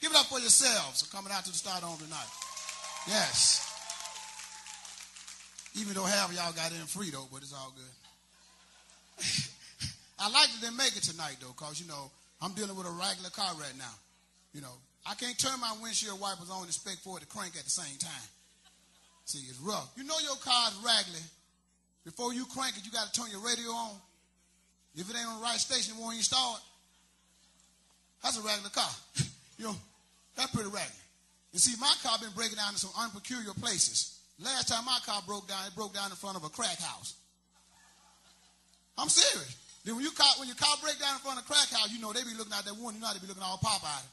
Give it up for yourselves for coming out to the Stardome tonight. Yes. Even though half of y'all got in free, though, but it's all good. I like that they make it tonight, though, because, I'm dealing with a regular car right now. I can't turn my windshield wipers on and expect for it to crank at the same time. See, it's rough. Your car's raggedy. Before you crank it, you got to turn your radio on. If it ain't on the right station, it won't even start. That's a regular car. That's pretty raggedy. You see, my car been breaking down in some unpeculiar places. Last time my car broke down, it broke down in front of a crack house. I'm serious. Then when your car break down in front of a crack house, they be looking out that window. They be looking all pop-eyed.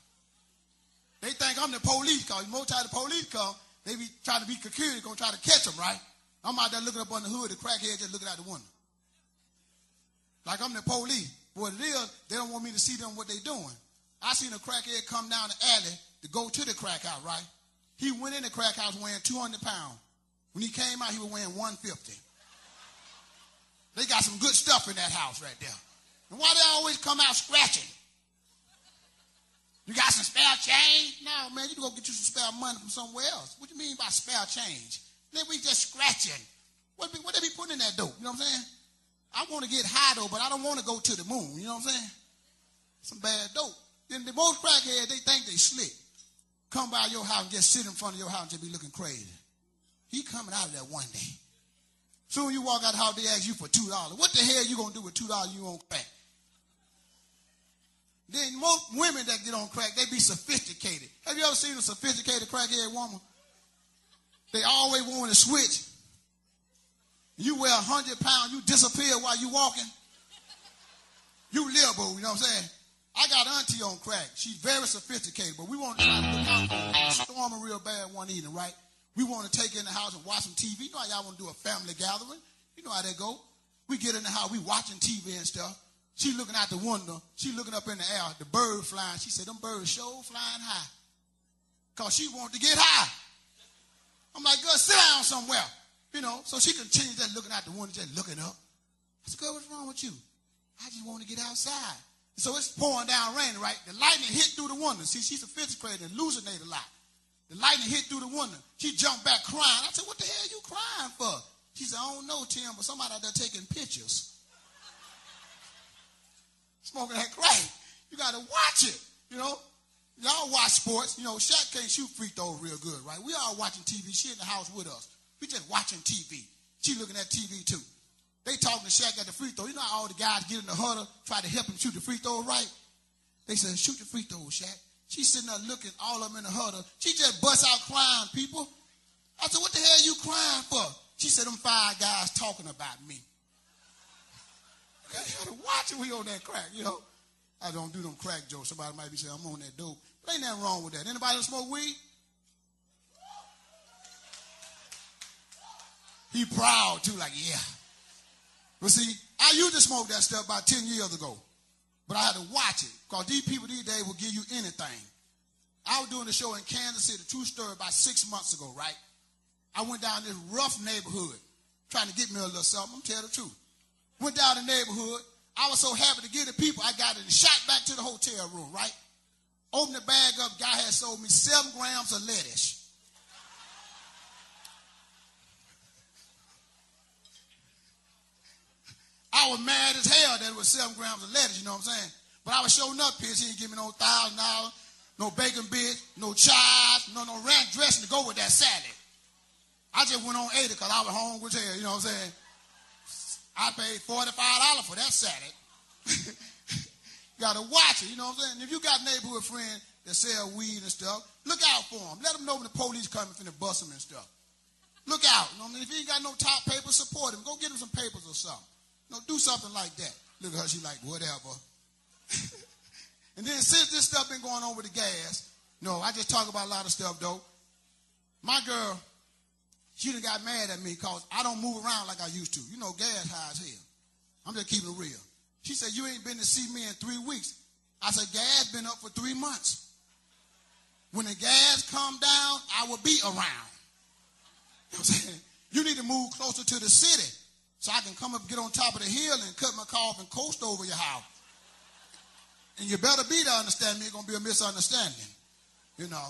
They think I'm the police car. Most time the police come, they be trying to be security, going to try to catch them, right? I'm out there looking up on the hood, the crackhead just looking out the window. Like I'm the police. What it is, they don't want me to see them what they doing. I seen a crackhead come down the alley to go to the crack house, right? He went in the crack house weighing 200 pounds. When he came out, he was weighing 150. They got some good stuff in that house right there. And why they always come out scratching? You got some spare change? No, man, you can go get you some spare money from somewhere else. What do you mean by spare change? Then we just scratching. What they be putting in that dope? You know what I'm saying? I want to get high, though, but I don't want to go to the moon. You know what I'm saying? Some bad dope. Then the most crackheads, they think they slick. Come by your house and just sit in front of your house and just be looking crazy. He coming out of there one day. Soon you walk out the house, they ask you for $2. What the hell you going to do with $2 you on crack? Then most women that get on crack, they be sophisticated. Have you ever seen a sophisticated crackhead woman? They always want to switch. You weigh 100 pounds, you disappear while you walking. You liberal, you know what I'm saying? I got auntie on crack. She's very sophisticated, but we want to try to look out for her. Storming real bad one evening, right? We want to take her in the house and watch some TV. You know how y'all want to do a family gathering? You know how that go. We get in the house, we watching TV and stuff. She looking out the window. She looking up in the air. The bird flying. She said, them birds sure flying high. Because she wanted to get high. I'm like, girl, sit down somewhere. So she continued just looking out the window, just looking up. I said, girl, what's wrong with you? I just want to get outside. So it's pouring down raining, right? The lightning hit through the window. See, she's sophisticated and hallucinated a lot. The lightning hit through the window. She jumped back crying. I said, what the hell are you crying for? She said, I don't know, Tim, but somebody out there taking pictures. Smoking that crack. You got to watch it, Y'all watch sports. Shaq can't shoot free throws real good, right? We all watching TV. She in the house with us. We just watching TV. She looking at TV, too. They talking to Shaq at the free throw. You know how all the guys get in the huddle, try to help him shoot the free throw right? They said, shoot the free throw, Shaq. She's sitting there looking, all of them in the huddle. She just busts out crying, people. I said, what the hell are you crying for? She said, them 5 guys talking about me. You got to watch it when you on that crack, I don't do them crack jokes. Somebody might be saying, I'm on that dope. But ain't nothing wrong with that. Anybody else smoke weed? He proud, too, like, yeah. But see, I used to smoke that stuff about 10 years ago. But I had to watch it. Because these people these days will give you anything. I was doing a show in Kansas City, true story, about 6 months ago, right? I went down this rough neighborhood trying to get me a little something. I'm telling the truth. Went down the neighborhood. I was so happy to get the people. I got it and shot back to the hotel room, right? Opened the bag up. Guy had sold me 7 grams of lettuce. I was mad as hell that it was 7 grams of lettuce, you know what I'm saying? But I was showing up pissed. He didn't give me no $1,000, no bacon bits, no chives, no ranch dressing to go with that salad. I just went on 80 because I was hungry as hell, you know what I'm saying? I paid $45 for that salad. You got to watch it, you know what I'm saying? If you got neighborhood friends that sell weed and stuff, look out for them. Let them know when the police come and finna bust them and stuff. Look out. You know what I mean? If you ain't got no top paper, support him. Go get him some papers or something. Do something like that. Look at her, she like, whatever. And then since this stuff been going on with the gas, I just talk about a lot of stuff, though. My girl, she done got mad at me because I don't move around like I used to. Gas high as hell. I'm just keeping it real. She said, you ain't been to see me in 3 weeks. I said, gas been up for 3 months. When the gas come down, I will be around. You know what I'm saying? You need to move closer to the city so I can come up, get on top of the hill and cut my car off and coast over your house. And you better be to understand me. It's going to be a misunderstanding. You know,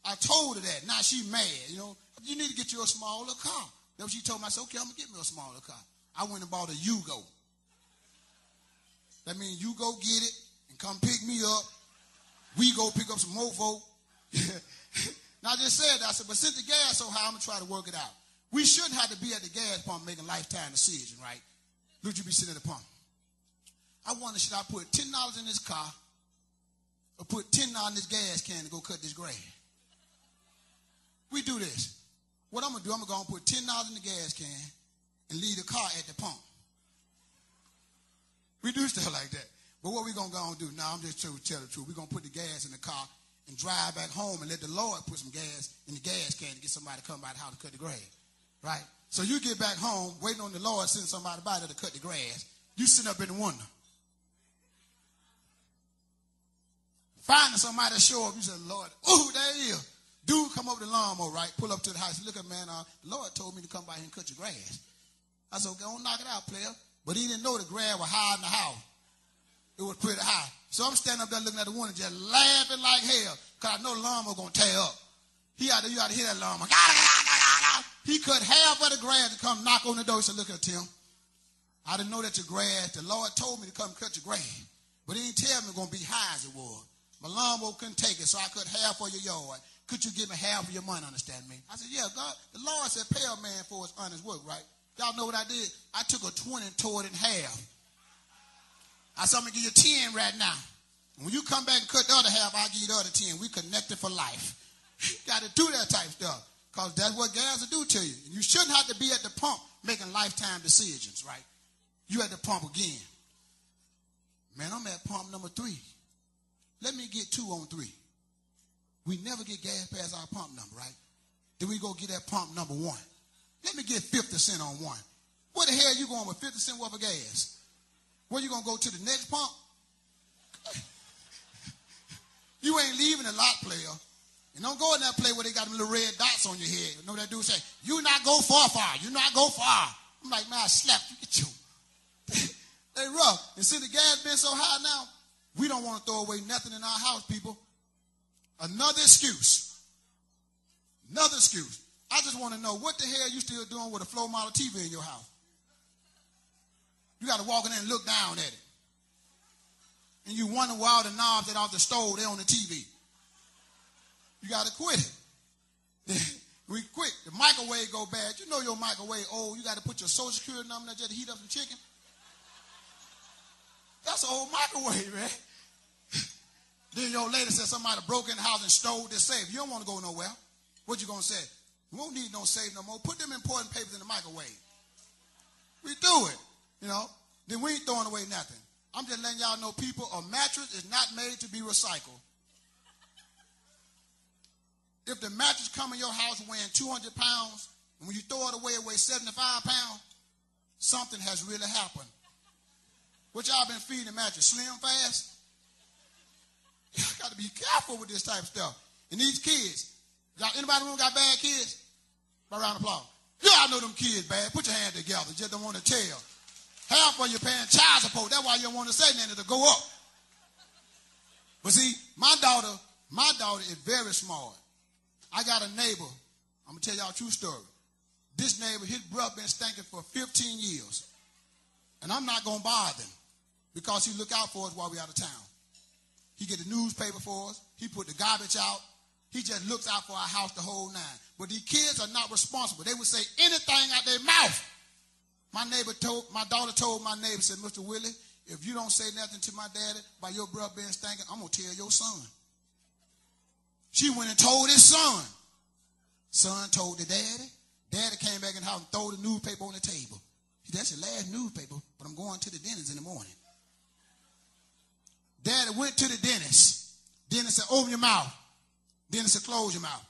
I told her that. Now she mad. You know, you need to get you a smaller car. That's what she told me. I said, okay, I'm going to get me a smaller car. I went and bought a Yugo. That means you go get it and come pick me up. We go pick up some mofo. Now I just said that. I said, but since the gas so high, I'm going to try to work it out. We shouldn't have to be at the gas pump making lifetime decisions, right? Look, you be sitting at the pump. I wonder, should I put $10 in this car or put $10 in this gas can to go cut this grass? We do this. What I'm going to do, I'm going to put $10 in the gas can and leave the car at the pump. We do stuff like that. But what we going to go and do? Now, I'm just trying to tell the truth. We're going to put the gas in the car and drive back home and let the Lord put some gas in the gas can to get somebody to come by the house to cut the grass. Right? So you get back home, waiting on the Lord, send somebody by there to cut the grass. You sitting up in the window. Finding somebody to show up, you say, Lord, oh, there he is. Dude come up with the lawnmower, right? Pull up to the house. Look at man, the Lord told me to come by here and cut your grass. I said, okay, don't knock it out, player. But he didn't know the grass was high in the house. It was pretty high. So I'm standing up there looking at the window, just laughing like hell, because I know the lawnmower going to tear up. You ought to hear that lawnmower. He cut half of the grass to come knock on the door. He said, look at Tim. I didn't know that your grass, the Lord told me to come cut your grass. But he didn't tell me it was going to be high as it was. My lawnmower couldn't take it, so I cut half of your yard. Could you give me half of your money, understand me? I said, yeah, God, the Lord said pay a man for his honest work, right? Y'all know what I did? I took a 20 and tore it in half. I said, I'm going to give you 10 right now. And when you come back and cut the other half, I'll give you the other 10. We connected for life. You got to do that type of stuff, because that's what gas will do to you. And you shouldn't have to be at the pump making lifetime decisions, right? You at the pump again. Man, I'm at pump number 3. Let me get 2 on 3. We never get gas past our pump number, right? Then we go get that pump number 1. Let me get 50 cents on 1. Where the hell you going with 50 cents worth of gas? Where you going to go to the next pump? You ain't leaving the lot, player. And don't go in that place where they got them little red dots on your head. You know that dude say, you not go far. You not go far. I'm like, man, I slapped you. Get you. They rough. And see, the gas been so high now, we don't want to throw away nothing in our house, people. Another excuse. Another excuse. I just want to know, what the hell you still doing with a floor model TV in your house? You got to walk in there and look down at it. And you wonder why all the knobs that off the stove, they're on the TV. You got to quit it. We quit. The microwave go bad. You know your microwave old. You got to put your social security number there just to heat up some chicken. That's an old microwave, man. Then your lady said somebody broke in the house and stole this safe. You don't want to go nowhere. What you going to say? We won't need no safe no more. Put them important papers in the microwave. We do it, you know. Then we ain't throwing away nothing. I'm just letting y'all know, people, a mattress is not made to be recycled. If the mattress come in your house weighing 200 pounds, and when you throw it away, it weighs 75 pounds, something has really happened. What y'all been feeding the mattress? Slim Fast? Y'all got to be careful with this type of stuff. And these kids, anybody in the room got bad kids? By round of applause. Y'all know them kids bad. Put your hand together. Just don't want to tell. Half of you paying child support. That's why you don't want to say nothing to go up. But see, my daughter is very smart. I got a neighbor. I'm going to tell y'all a true story. This neighbor, his brother been stinking for 15 years. And I'm not going to bother him because he look out for us while we out of town. He get the newspaper for us. He put the garbage out. He just looks out for our house the whole 9. But these kids are not responsible. They would say anything out their mouth. My daughter told my neighbor, said, Mr. Willie, if you don't say nothing to my daddy about your brother being stinking, I'm going to tell your son. She went and told his son. Son told the daddy. Daddy came back in the house and threw the newspaper on the table. That's your last newspaper, but I'm going to the dentist in the morning. Daddy went to the dentist. Dentist said, open your mouth. Dentist said, close your mouth.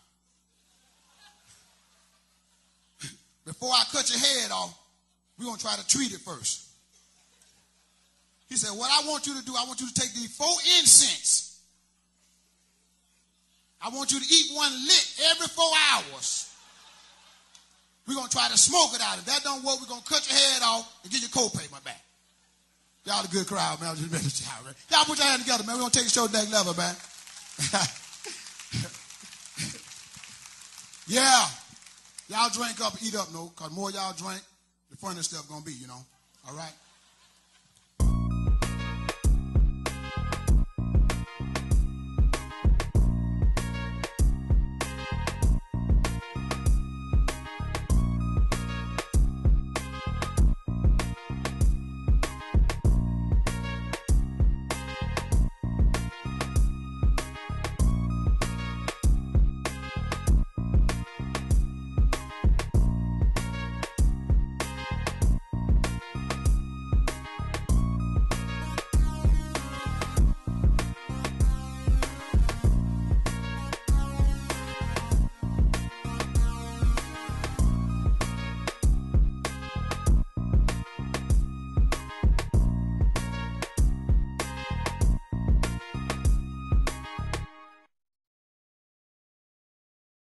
Before I cut your head off, we're going to try to treat it first. He said, what I want you to do, I want you to take these 4 incense. I want you to eat 1 lick every 4 hours. We're going to try to smoke it out. If that don't work, we're going to cut your head off and get your co-payment back. Y'all a good crowd, man. Y'all put your hand together, man. We're going to take the show to the next level, man. Yeah. Y'all drink up, eat up, no, because more y'all drink, the funny stuff going to be, All right?